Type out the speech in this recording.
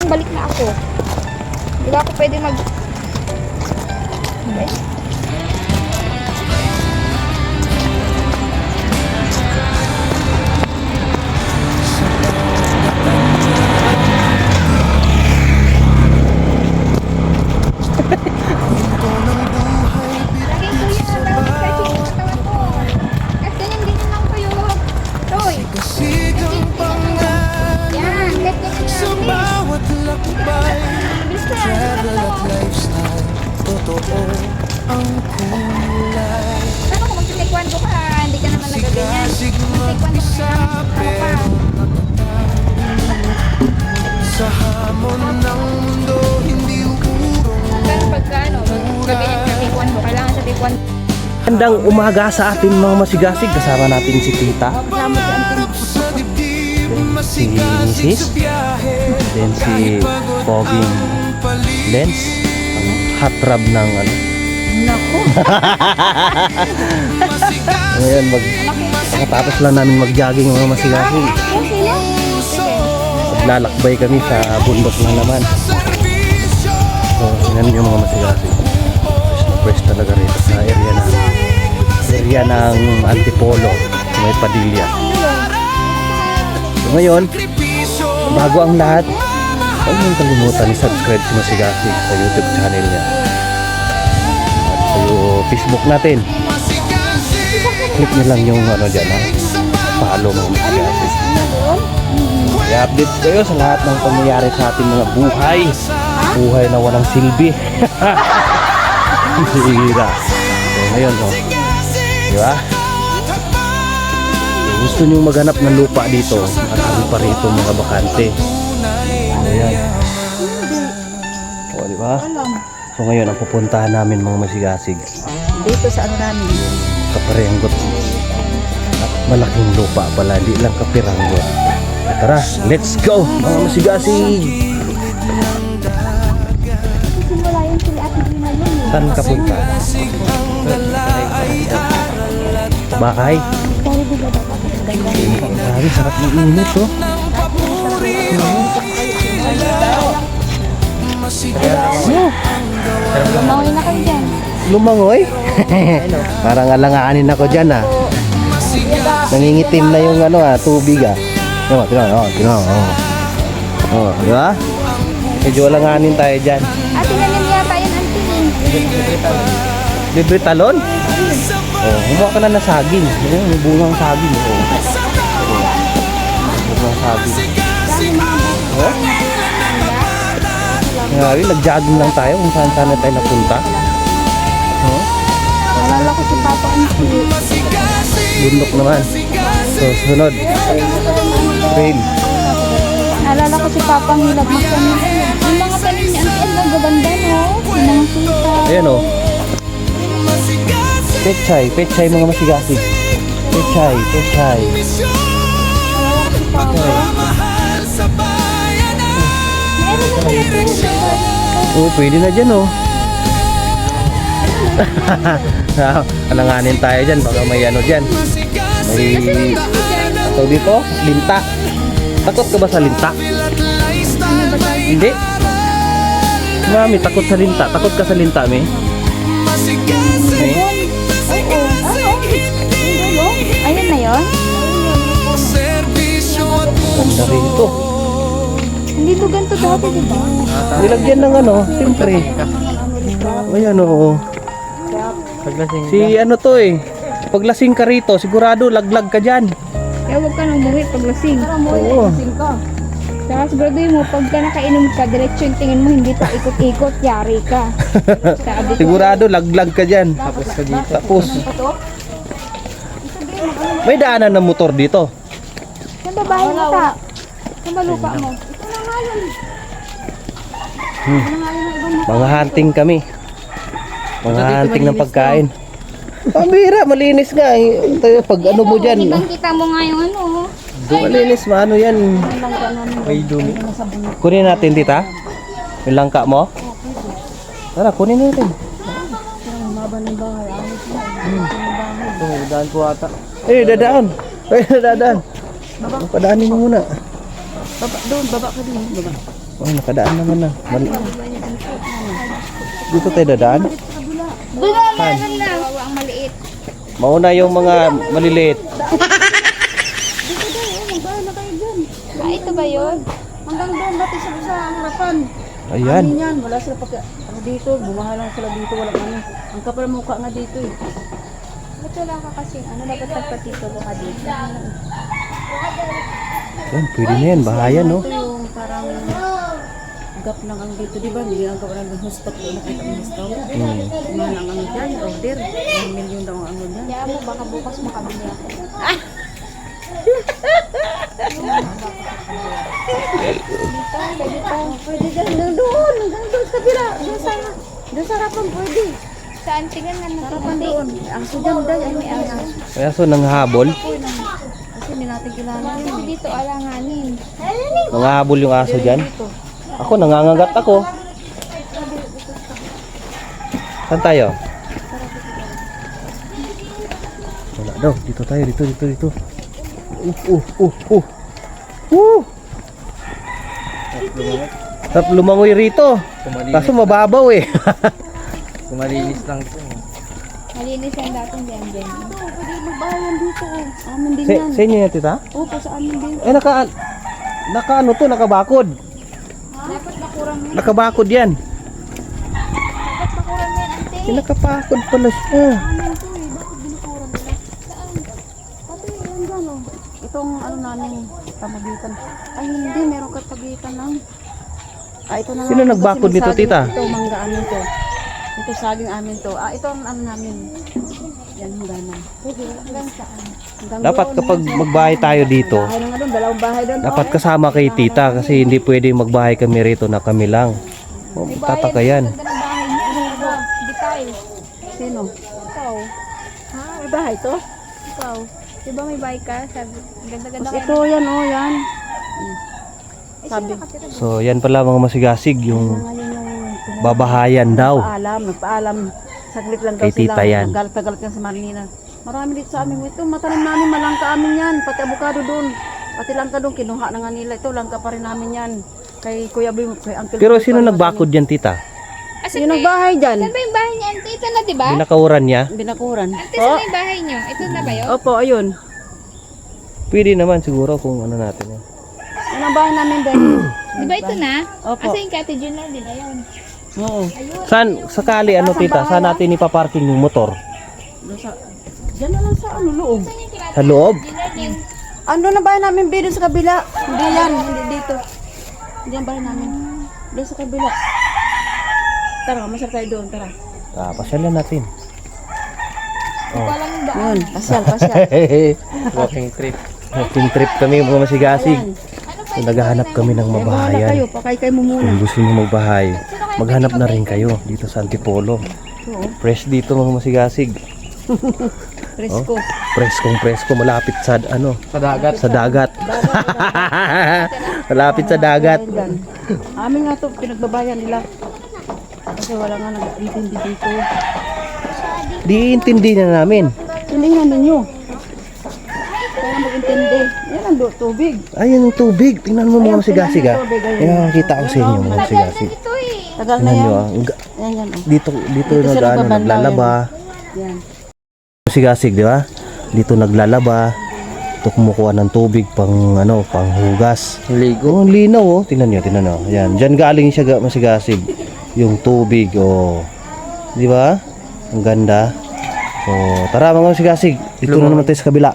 balik na ako. Hindi ba ako pwede mag... Okay. Sa hamon ng mundo, hindi Magandang umaga sa atin mga masigasig. Kasama natin si Tita, si Mrs. Then si Poging Lens, ang hot rub ng ano. Nako. Ngayon makatapos lang namin mag-jogging mga masigasig. Lalakbay kami sa bundok na naman. So, yan yung mga masigasig. Fresh talaga rito sa area ng Antipolo, may Padilla. So, ngayon, bago ang lahat, huwag mong kalimutan i-subscribe si Masigasig sa YouTube channel niya. At sa Facebook natin, click nyo lang yung ano dyan, follow mga Masigasig. I-update kayo sa lahat ng pangyayari sa ating mga buhay. Buhay na walang silbi. Sira. So, ngayon, diba? So, gusto nyo maghanap ng lupa dito, marami pa rito mga bakante. Ayan. O, diba? So, ngayon, ang pupuntahan namin mga masigasig, Dito sa ano namin. Kaparenggot. At malaking lupa pala, di lang Kapiranggot. Tara, let's go mga masigasig! Saan ka punta? Bakay? Grabe, sarap ng init oh. Lumangoy na kayo dyan. Lumangoy? Parang alanganin ako dyan ah. Nangingitim na yung ano tubig ah. Tino. Oh, di ba? Medyo alanganin tayo dyan. Ate namin yata yun, auntie. Libre talon? Oh, humuha ka na na saging. Ayan, may bungang saging. Oh. Bungang saging. Oh? Ngayon, nag-jogging lang tayo kung saan tayo napunta. Oh? Nalala ko si Papa Auntie. Bundok naman. So, sunod. Trail. Nalala ko si Papa ang hilag magtanim. Yung mga tanim niya, auntie, ang gaganda, no? Yung mga sita. Ayan oh. Pechay mga masigasig. Pechay. Meron na pala ito. Oh, pwede na dyan oh. Alanganin tayo dyan, baka may ano dyan. May ito dito, linta. Takot ka ba sa linta? Hindi. Mami, takot sa linta. Takot ka sa linta, mi? Mi? Ayun na yun? Ganda rito. Hindi to ganito dati, di ba? Nilagyan ng ano, siyempre. Ayan oo. Si ano to paglasing ka rito, sigurado laglag ka dyan. Kaya huwag ka nang umuwi pag lasing. Oo. Saka siguraduhin mo, pagka nakainom ka, diretso yung tingin mo, hindi pa ikot-ikot, yari ka. Sigurado laglag ka dyan. Tapos may daanan ng motor dito. Saan ba bahay mo ta? Saan ba lupa mo? Ito na nga yun. Mga hunting kami. Mga hunting ng pagkain. Pambira, malinis nga pag ano mo dyan. Kita mo nga yung ano. Malinis, maano yan. May dumi. Kunin natin tita. Yung langka mo. Tara, kunin natin. Dadaan po ata. Dadaan. Dadaan. Padaanin mo muna. Baba, doon, baba ka din. Baba. Oh, nakadaan naman na. Dito tayo dadaan. Meron na. Ang maliit. Mauna yung mga maliliit. Ito ba yun? Hanggang doon dati sa harapan. Ayan. Ano yan? Wala sila pag ano dito, bumaha lang sila dito, wala ano. Ang kapal mukha nga dito eh. Ba't wala ka kasi? Ano dapat nagpatito ka dito? Ayan, pwede na yan. Bahayan, no? Ito yung parang gap lang ang dito, di ba? Hindi ang gap lang ng hustok. Nakita mo hustok? Mahal ang ano dyan, order. 1 million daw ang ano dyan. Kaya mo, baka bukas makabili ako. Pwede dyan, hanggang doon sa kabila. Doon sa harapan pwede. Saan? Tingnan nga natin. Harapan doon. Ang sudyan dyan, ano may aso. Kaya so, nanghabol. Kasi hindi natin kilala yun. Kasi dito alanganin. Nanghabol yung aso dyan. Ako, nangangagat ako. Saan tayo? Wala daw. Dito tayo. Dito. Sarap lumangoy rito. Kaso mababaw eh. Kumalinis lang ito. Malinis yung dating diyan. Pwede magbahayan dito eh. Amin din Sa, yan. sa inyo yan, tita? Opo, sa amin din. Eh, naka ano to, nakabakod. Dapat nakurang yan. Nakabakod yan. Dapat nakurang yan, ante. Eh, nakapakod pala siya. Amin to eh. Bakit binukuran nila? Pati yan dyan oh. Itong ano namin, pamagitan. Ay hindi, meron ka pagitan lang. Ito na lang. Sino Ito nagbakod kasi nito, saging. tita? Ito, mangga amin to. Ito saging amin to. Ito ang ano namin. Yan, hangganan. Hanggang saan? Hanggang Dapat doon, kapag hanggang sa- magbahay tayo dito, Bahay na nga doon, dalawang bahay doon. dapat kasama kay tita kasi hindi pwedeng magbahay kami rito na kami lang. Oh, tataka yan. Ganda ng bahay niyo. Hindi tayo. Sino? Ikaw. Ha? May bahay to? Ikaw. Di ba may bahay ka? Sabi, ganda-ganda Mas kayo. ito yan oh, yan. Sabi. So, yan pala mga masigasig yung Ngayon yung babahayan daw. nagpaalam. Saglit lang daw Kay tita sila. yan. Nagalit yan sa Marlina. Marami dito sa amin. Ito, matanim namin, malangka amin yan. Pati avocado doon. Pati langka doon, kinuha na nga nila. Ito, langka pa rin namin yan. Kay Kuya Boy, kay Uncle Pero Boy, sino parang nagbakod dyan, tita? Asan Yung nagbahay dyan, Saan ba yung bahay niya, ante? Ito na, di ba? Binakauran niya? binakuran. Ante, saan ba yung bahay niyo? Ito na ba yun? Opo, ayun. Pwede naman siguro kung ano natin yan. Yan ang bahay namin din. Di ba ito na? Opo. Asa yung cottage yun lang din, ayun. Oo. Saan, sakali ano tita, saan natin ipaparking yung motor? Doon sa, dyan na lang sa ano, loob. Saan yung cottage Sa loob? yun lang din? Ando na bahay namin, B, doon sa kabila. Hindi yan, hindi dito. Hindi ang bahay namin. Doon sa kabila. Tara, masarap tayo doon, tara. Pasyalan natin. Walang yung daan. Yun, pasyal. Walking trip. Walking trip kami mga masigasig. Ano pa So, naghahanap kami ng Bahala mabahayan. kayo, pakay mo muna. Kung gusto niyo magbahay, maghanap na rin kayo dito sa Antipolo. Oo, Fresh dito mga masigasig. presko. Presko, malapit sa ano, Sa dagat. sa dagat. Malapit sa dagat. Ayan. Amin nga to, pinagbabayan nila. Kasi wala nga nag-intindi dito. Diintindi na namin. Tingnan ninyo. Kaya mag-intindi. Yan ang tubig. Ayun yung tubig. Tingnan mo mga masigasig ha. Ayan, kita ko sa inyo mga masigasig. ito eh. Tagal na Tingnan yan. nyo ah. Yan, oh. Dito Dito sila nag, ano, nagbabanlaw naglalaba. Yan. Masigasig, di ba? Dito naglalaba. Ito kumukuha ng tubig pang ano, pang hugas. Ligo. Oh, ang linaw oh. Tingnan nyo. Ayan, diyan galing siya masigasig. Yung tubig oh. Di ba? Ang ganda. So, tara mga masigasig. Dito na naman tayo sa kabila.